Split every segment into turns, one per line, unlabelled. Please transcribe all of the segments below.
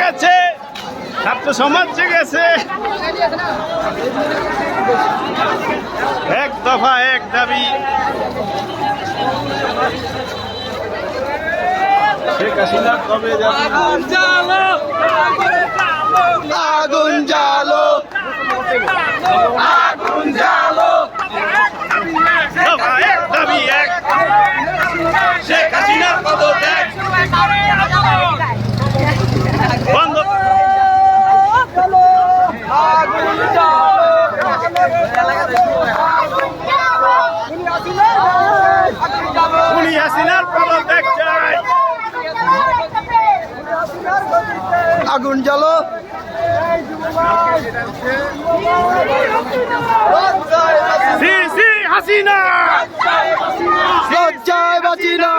গেছে, ছাত্র সমাজ জেগেছে। এক দফা এক দাবি, শেখ হাসিনা কবে যাবে?
আগুন জ্বালো,
আগুন জ্বালো, আগুন জ্বালো। দফা এক দাবি এক, শেখ হাসিনার পদত্যাগ বন্ধ। খুনি হাসিনার পদত্যাগ চাই। আগুন জ্বালো, সিসি হাসিনা লজ্জায় বাঁচি না,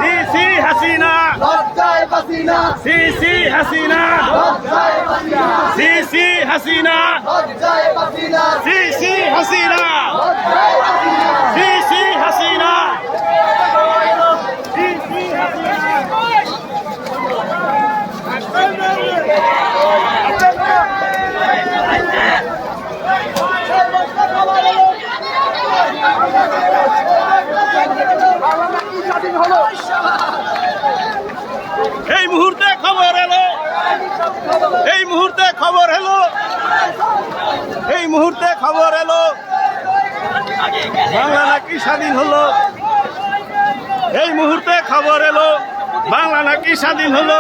সিসি হাসিনা লজ্জায় বাঁচি না, সিসি হাসিনা লজ্জায় বাঁচি না, সিসি হাসিনা লজ্জায় বাঁচি না, সিসি হাসিনা লজ্জায় বাঁচি না, সিসি হাসিনা, সিসি হাসিনা। এই মুহূর্তে খবর এলো, এই মুহূর্তে খবর এলো, এই মুহূর্তে খবর এলো, বাংলা নাকি স্বাধীন হলো। এই মুহূর্তে খবর এলো, বাংলা নাকি স্বাধীন হলো।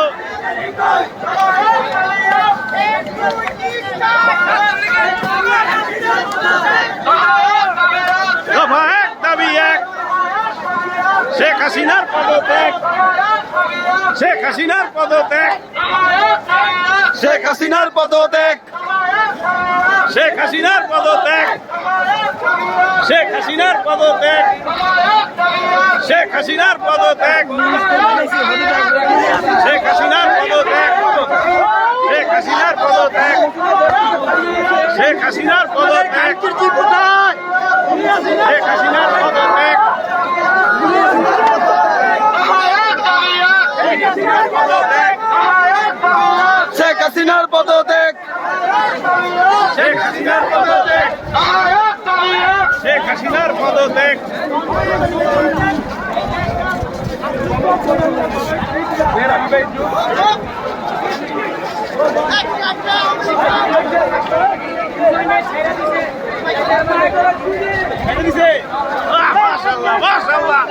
দফা এক দাবি এক, শেখ হাসিনার পদত্যাগ, শেখ হাসিনার পদত্যাগ, শেখ হাসিনার পদত্যাগ, শেখ হাসিনার পদত্যাগ, শেখ হাসিনার পদত্যাগ, শেখ হাসিনার পদত্যাগ, শেখ হাসিনার পদত্যাগ, শেখ হাসিনার পদত্যাগ, শেখ হাসিনার পদত্যাগ, শেখ হাসিনার পদত্যাগ, শেখ হাসিনার পদত্যাগ, শেখ হাসিনার পদত্যাগ, শেখ হাসিনার পদত্যাগ। মাশাআল্লাহ, মাশাআল্লাহ।